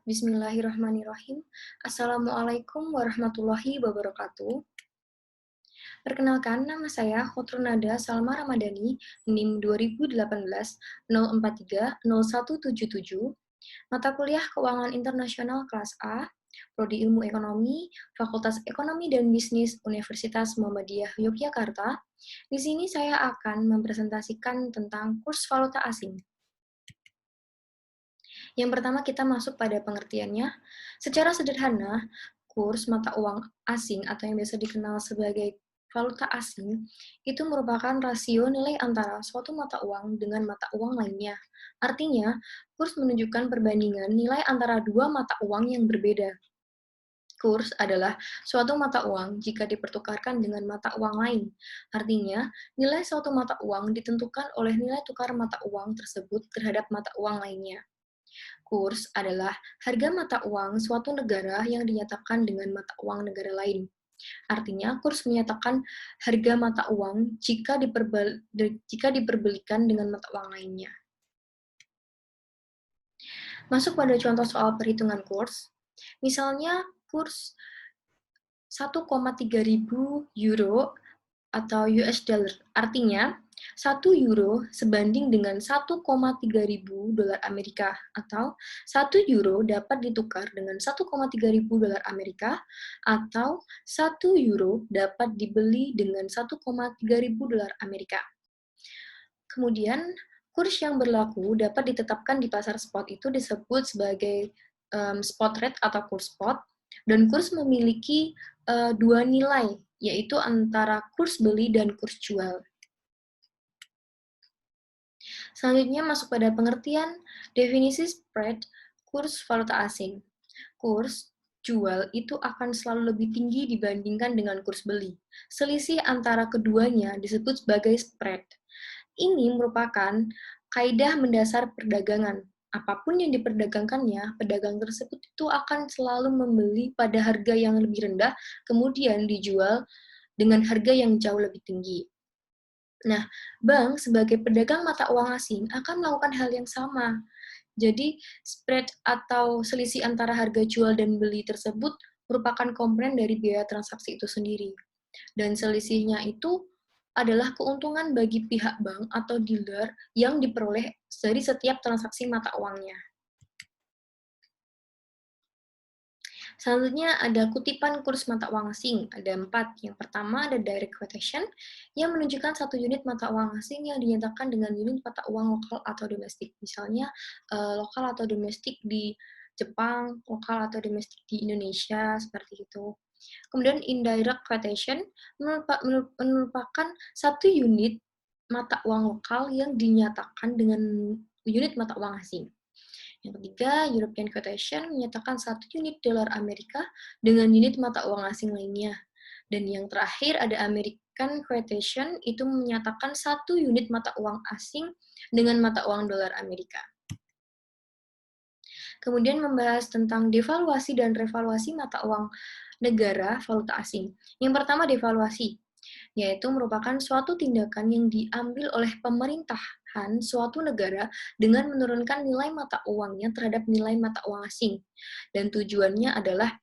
Bismillahirrahmanirrahim. Assalamualaikum warahmatullahi wabarakatuh. Perkenalkan, nama saya Khotrunada Salma Ramadhani, NIM 2018 043 0177, mata kuliah Keuangan Internasional kelas A, Prodi Ilmu Ekonomi, Fakultas Ekonomi dan Bisnis Universitas Muhammadiyah Yogyakarta. Di sini saya akan mempresentasikan tentang kurs valuta asing. Yang pertama kita masuk pada pengertiannya. Secara sederhana, kurs mata uang asing atau yang biasa dikenal sebagai valuta asing itu merupakan rasio nilai antara suatu mata uang dengan mata uang lainnya. Artinya, kurs menunjukkan perbandingan nilai antara dua mata uang yang berbeda. Kurs adalah suatu mata uang jika dipertukarkan dengan mata uang lain. Artinya, nilai suatu mata uang ditentukan oleh nilai tukar mata uang tersebut terhadap mata uang lainnya. Kurs adalah harga mata uang suatu negara yang dinyatakan dengan mata uang negara lain. Artinya, kurs menyatakan harga mata uang jika diperbelikan dengan mata uang lainnya. Masuk pada contoh soal perhitungan kurs. Misalnya, kurs 1,3 ribu euro atau US dollar. Artinya, 1 euro sebanding dengan 1,3 ribu dolar Amerika, atau 1 euro dapat ditukar dengan 1,3 ribu dolar Amerika, atau 1 euro dapat dibeli dengan 1,3 ribu dolar Amerika. Kemudian, kurs yang berlaku dapat ditetapkan di pasar spot itu disebut sebagai spot rate atau kurs spot, dan kurs memiliki dua nilai, yaitu antara kurs beli dan kurs jual. Selanjutnya masuk pada pengertian definisi spread kurs valuta asing. Kurs jual itu akan selalu lebih tinggi dibandingkan dengan kurs beli. Selisih antara keduanya disebut sebagai spread. Ini merupakan kaidah mendasar perdagangan. Apapun yang diperdagangkannya, pedagang tersebut itu akan selalu membeli pada harga yang lebih rendah, kemudian dijual dengan harga yang jauh lebih tinggi. Nah, bank sebagai pedagang mata uang asing akan melakukan hal yang sama. Jadi, spread atau selisih antara harga jual dan beli tersebut merupakan komponen dari biaya transaksi itu sendiri. Dan selisihnya itu adalah keuntungan bagi pihak bank atau dealer yang diperoleh dari setiap transaksi mata uangnya. Selanjutnya ada kutipan kurs mata uang asing, ada 4. Yang pertama ada direct quotation, yang menunjukkan satu unit mata uang asing yang dinyatakan dengan unit mata uang lokal atau domestik. Misalnya, lokal atau domestik di Jepang, lokal atau domestik di Indonesia, seperti itu. Kemudian indirect quotation merupakan satu unit mata uang lokal yang dinyatakan dengan unit mata uang asing. Yang ketiga, European quotation menyatakan satu unit dolar Amerika dengan unit mata uang asing lainnya. Dan yang terakhir ada American quotation, itu menyatakan satu unit mata uang asing dengan mata uang dolar Amerika. Kemudian membahas tentang devaluasi dan revaluasi mata uang negara valuta asing. Yang pertama devaluasi, yaitu merupakan suatu tindakan yang diambil oleh pemerintahan suatu negara dengan menurunkan nilai mata uangnya terhadap nilai mata uang asing. Dan tujuannya adalah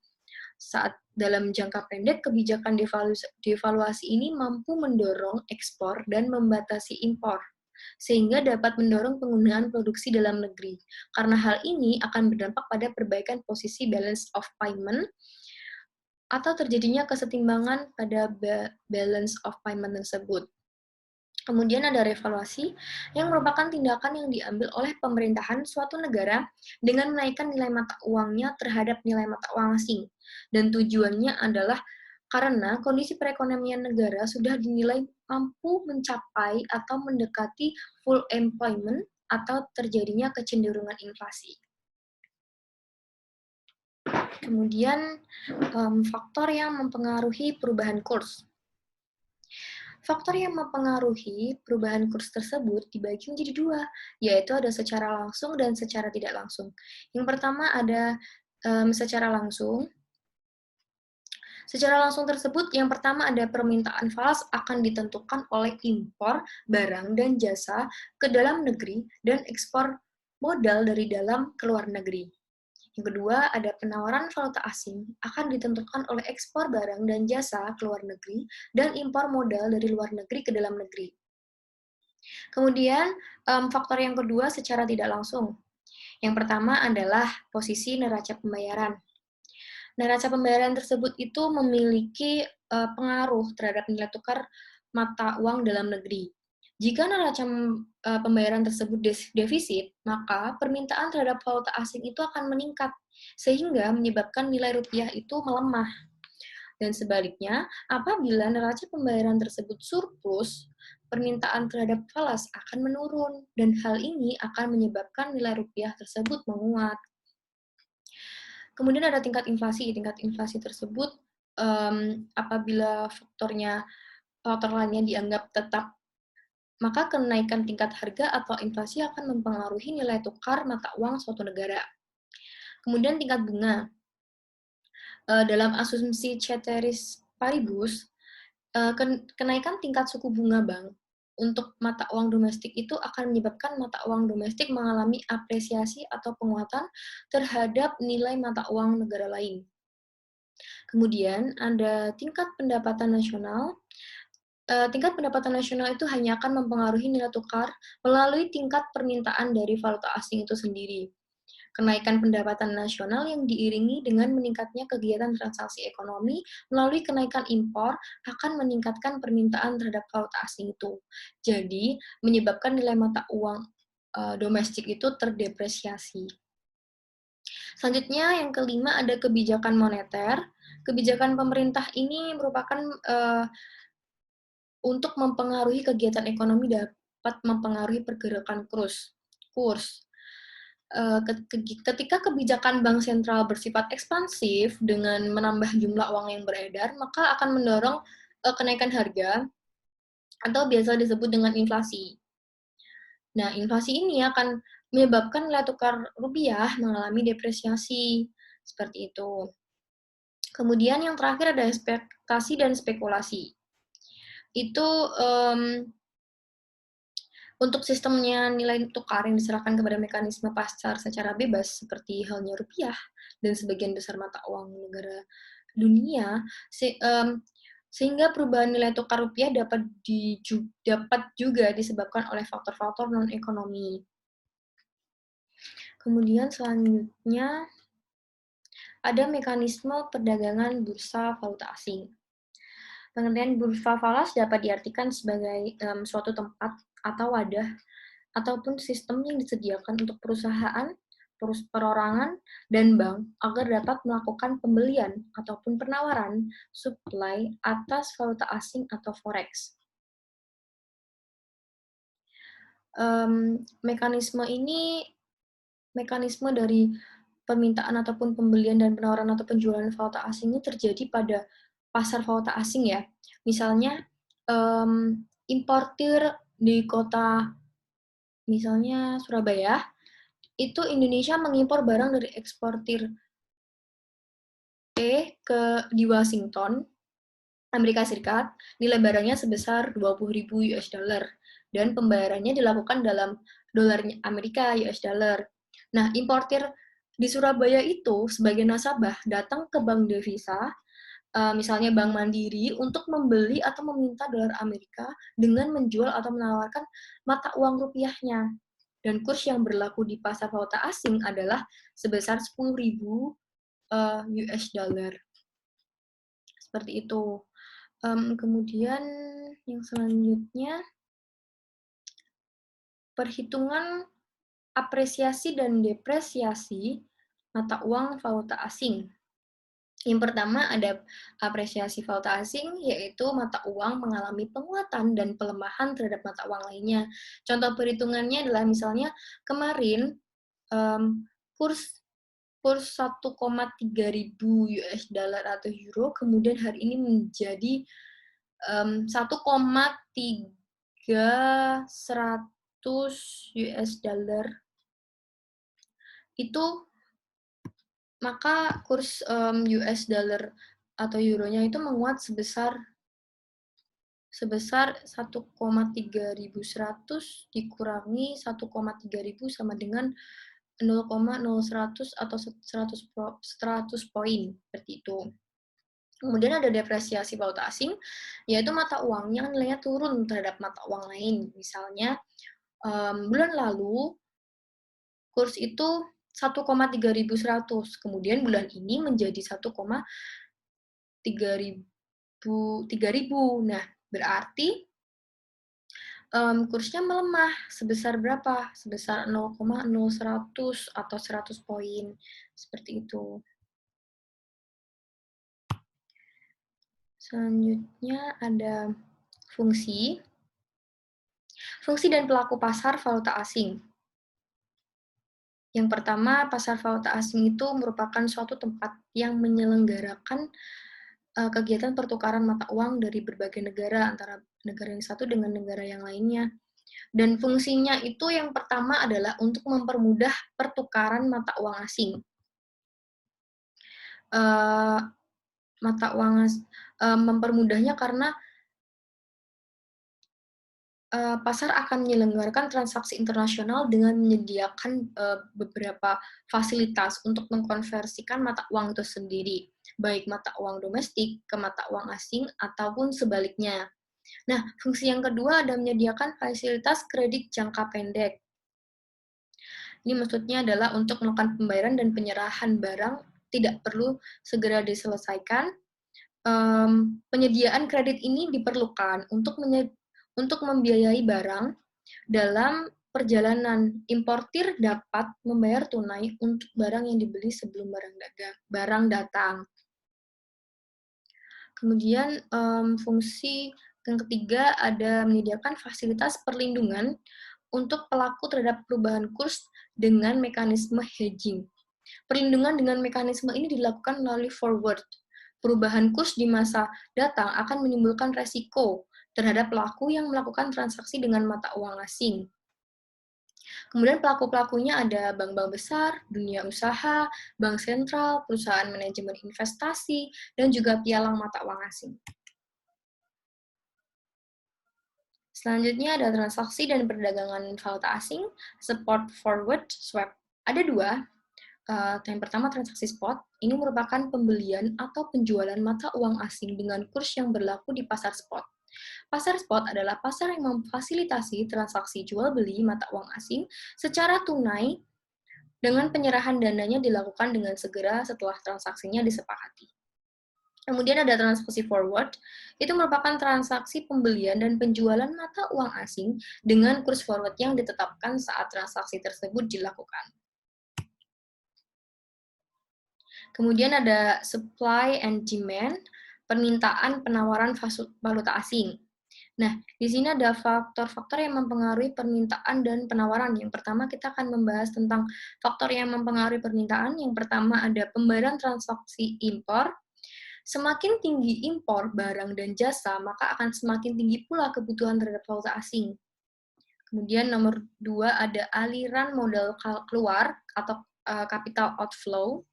saat dalam jangka pendek, kebijakan devaluasi ini mampu mendorong ekspor dan membatasi impor, sehingga dapat mendorong penggunaan produksi dalam negeri. Karena hal ini akan berdampak pada perbaikan posisi balance of payment atau terjadinya kesetimbangan pada balance of payment tersebut. Kemudian ada revaluasi, yang merupakan tindakan yang diambil oleh pemerintahan suatu negara dengan menaikkan nilai mata uangnya terhadap nilai mata uang asing. Dan tujuannya adalah karena kondisi perekonomian negara sudah dinilai mampu mencapai atau mendekati full employment atau terjadinya kecenderungan inflasi. Kemudian, faktor yang mempengaruhi perubahan kurs. Faktor yang mempengaruhi perubahan kurs tersebut dibagi menjadi dua, yaitu ada secara langsung dan secara tidak langsung. Yang pertama ada secara langsung. Secara langsung tersebut, yang pertama ada permintaan falas akan ditentukan oleh impor barang dan jasa ke dalam negeri dan ekspor modal dari dalam ke luar negeri. Yang kedua, ada penawaran valuta asing akan ditentukan oleh ekspor barang dan jasa ke luar negeri dan impor modal dari luar negeri ke dalam negeri. Kemudian, faktor yang kedua secara tidak langsung. Yang pertama adalah posisi neraca pembayaran. Neraca pembayaran tersebut itu memiliki pengaruh terhadap nilai tukar mata uang dalam negeri. Jika neraca pembayaran tersebut defisit, maka permintaan terhadap valuta asing itu akan meningkat, sehingga menyebabkan nilai rupiah itu melemah. Dan sebaliknya, apabila neraca pembayaran tersebut surplus, permintaan terhadap falas akan menurun, dan hal ini akan menyebabkan nilai rupiah tersebut menguat. Kemudian ada tingkat inflasi. Tingkat inflasi tersebut, apabila faktor lainnya dianggap tetap, maka kenaikan tingkat harga atau inflasi akan mempengaruhi nilai tukar mata uang suatu negara. Kemudian tingkat bunga. Dalam asumsi ceteris paribus, kenaikan tingkat suku bunga bank untuk mata uang domestik itu akan menyebabkan mata uang domestik mengalami apresiasi atau penguatan terhadap nilai mata uang negara lain. Kemudian ada tingkat pendapatan nasional. Tingkat pendapatan nasional itu hanya akan mempengaruhi nilai tukar melalui tingkat permintaan dari valuta asing itu sendiri. Kenaikan pendapatan nasional yang diiringi dengan meningkatnya kegiatan transaksi ekonomi melalui kenaikan impor akan meningkatkan permintaan terhadap valuta asing itu. Jadi, menyebabkan nilai mata uang domestik itu terdepresiasi. Selanjutnya, yang kelima ada kebijakan moneter. Kebijakan pemerintah ini merupakan untuk mempengaruhi kegiatan ekonomi dapat mempengaruhi pergerakan kurs. Ketika kebijakan bank sentral bersifat ekspansif dengan menambah jumlah uang yang beredar, maka akan mendorong kenaikan harga atau biasa disebut dengan inflasi. Nah, inflasi ini akan menyebabkan nilai tukar rupiah mengalami depresiasi, seperti itu. Kemudian yang terakhir ada ekspektasi dan spekulasi. Itu untuk sistemnya nilai tukar yang diserahkan kepada mekanisme pasar secara bebas seperti halnya rupiah dan sebagian besar mata uang negara dunia, sehingga perubahan nilai tukar rupiah dapat juga disebabkan oleh faktor-faktor non-ekonomi. Kemudian selanjutnya ada mekanisme perdagangan bursa valuta asing. Pengertian bursa falas dapat diartikan sebagai suatu tempat atau wadah ataupun sistem yang disediakan untuk perusahaan, perorangan, dan bank agar dapat melakukan pembelian ataupun penawaran supply atas valuta asing atau forex. Mekanisme dari permintaan ataupun pembelian dan penawaran atau penjualan valuta asing ini terjadi pada pasar valuta asing ya. Misalnya importir di kota misalnya Surabaya, itu Indonesia mengimpor barang dari eksportir di Washington, Amerika Serikat, nilai barangnya sebesar 20.000 US dollar dan pembayarannya dilakukan dalam dolar Amerika US dollar. Nah, importir di Surabaya itu sebagai nasabah datang ke bank devisa, misalnya Bank Mandiri, untuk membeli atau meminta dolar Amerika dengan menjual atau menawarkan mata uang rupiahnya. Dan kurs yang berlaku di pasar valuta asing adalah sebesar 10.000 US dollar. Seperti itu. Kemudian yang selanjutnya, perhitungan apresiasi dan depresiasi mata uang valuta asing. Yang pertama ada apresiasi valuta asing, yaitu mata uang mengalami penguatan dan pelemahan terhadap mata uang lainnya. Contoh perhitungannya adalah misalnya kemarin kurs 1,3 ribu US dollar atau euro, kemudian hari ini menjadi 1,3100 US dollar. Itu maka kurs US dollar atau euronya itu menguat sebesar 1,3100 dikurangi 1,3000 sama dengan 0,0100 atau 100 poin, seperti itu. Kemudian ada depresiasi valuta asing, yaitu mata uang yang nilainya turun terhadap mata uang lain. Misalnya, bulan lalu kurs itu 1,3100, kemudian bulan ini menjadi 1,3000. Nah, berarti kursnya melemah sebesar berapa? Sebesar 0,0100 atau 100 poin, seperti itu. Selanjutnya ada fungsi. Fungsi dan pelaku pasar valuta asing. Yang pertama, pasar valuta asing itu merupakan suatu tempat yang menyelenggarakan kegiatan pertukaran mata uang dari berbagai negara, antara negara yang satu dengan negara yang lainnya. Dan fungsinya itu yang pertama adalah untuk mempermudah pertukaran mata uang asing. Mempermudahnya karena pasar akan menyelenggarakan transaksi internasional dengan menyediakan beberapa fasilitas untuk mengkonversikan mata uang itu sendiri, baik mata uang domestik ke mata uang asing ataupun sebaliknya. Nah, fungsi yang kedua ada menyediakan fasilitas kredit jangka pendek. Ini maksudnya adalah untuk melakukan pembayaran dan penyerahan barang tidak perlu segera diselesaikan. Penyediaan kredit ini diperlukan untuk membiayai barang dalam perjalanan. Importir dapat membayar tunai untuk barang yang dibeli sebelum barang datang. Kemudian fungsi yang ketiga ada menyediakan fasilitas perlindungan untuk pelaku terhadap perubahan kurs dengan mekanisme hedging. Perlindungan dengan mekanisme ini dilakukan melalui forward. Perubahan kurs di masa datang akan menimbulkan resiko terhadap pelaku yang melakukan transaksi dengan mata uang asing. Kemudian pelaku-pelakunya ada bank-bank besar, dunia usaha, bank sentral, perusahaan manajemen investasi, dan juga pialang mata uang asing. Selanjutnya ada transaksi dan perdagangan valuta asing, spot forward swap. Ada dua. Yang pertama transaksi spot, ini merupakan pembelian atau penjualan mata uang asing dengan kurs yang berlaku di pasar spot. Pasar spot adalah pasar yang memfasilitasi transaksi jual beli mata uang asing secara tunai dengan penyerahan dananya dilakukan dengan segera setelah transaksinya disepakati. Kemudian ada transaksi forward, itu merupakan transaksi pembelian dan penjualan mata uang asing dengan kurs forward yang ditetapkan saat transaksi tersebut dilakukan. Kemudian ada supply and demand, permintaan penawaran valuta asing. Nah, di sini ada faktor-faktor yang mempengaruhi permintaan dan penawaran. Yang pertama, kita akan membahas tentang faktor yang mempengaruhi permintaan. Yang pertama ada pembayaran transaksi impor. Semakin tinggi impor barang dan jasa, maka akan semakin tinggi pula kebutuhan terhadap valuta asing. Kemudian nomor 2 ada aliran modal keluar atau capital outflow.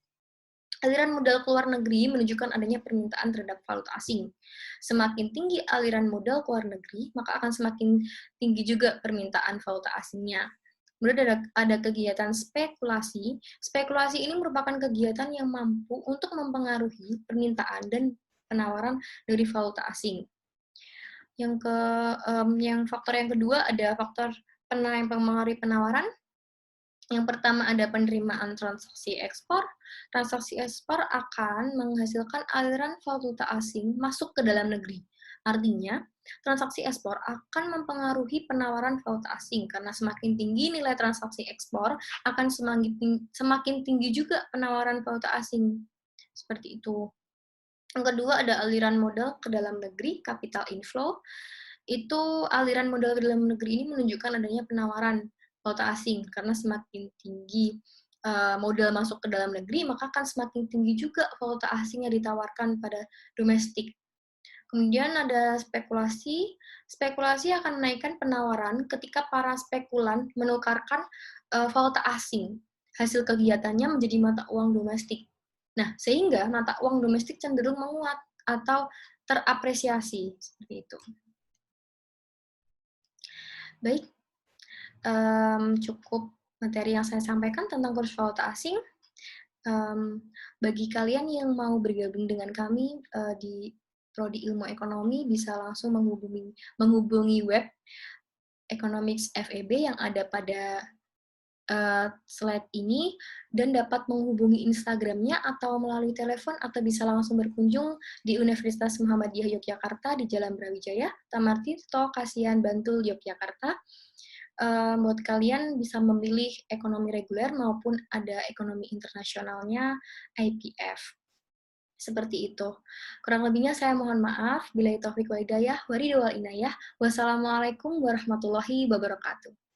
Aliran modal keluar negeri menunjukkan adanya permintaan terhadap valuta asing. Semakin tinggi aliran modal keluar negeri, maka akan semakin tinggi juga permintaan valuta asingnya. Kemudian ada kegiatan spekulasi. Spekulasi ini merupakan kegiatan yang mampu untuk mempengaruhi permintaan dan penawaran dari valuta asing. Yang faktor yang kedua ada faktor yang mempengaruhi penawaran. Yang pertama ada penerimaan transaksi ekspor. Transaksi ekspor akan menghasilkan aliran valuta asing masuk ke dalam negeri. Artinya, transaksi ekspor akan mempengaruhi penawaran valuta asing karena semakin tinggi nilai transaksi ekspor akan semakin tinggi juga penawaran valuta asing. Seperti itu. Yang kedua ada aliran modal ke dalam negeri, capital inflow. Itu aliran modal ke dalam negeri ini menunjukkan adanya penawaran valuta asing karena semakin tinggi modal masuk ke dalam negeri, maka akan semakin tinggi juga valuta asing yang ditawarkan pada domestik. Kemudian ada spekulasi. Spekulasi akan menaikkan penawaran ketika para spekulan menukarkan valuta asing. Hasil kegiatannya menjadi mata uang domestik. Nah, sehingga mata uang domestik cenderung menguat atau terapresiasi seperti itu. Baik, cukup Materi yang saya sampaikan tentang kurs valuta asing, bagi kalian yang mau bergabung dengan kami di Prodi Ilmu Ekonomi bisa langsung menghubungi web Economics FEB yang ada pada slide ini dan dapat menghubungi Instagram-nya atau melalui telepon atau bisa langsung berkunjung di Universitas Muhammadiyah Yogyakarta di Jalan Brawijaya, Taman Tirto, Kasihan, Bantul, Yogyakarta. Buat kalian bisa memilih ekonomi reguler maupun ada ekonomi internasionalnya IPF. Seperti itu. Kurang lebihnya saya mohon maaf. Billahi taufik wal hidayah. Waridul wal inayah. Wassalamualaikum warahmatullahi wabarakatuh.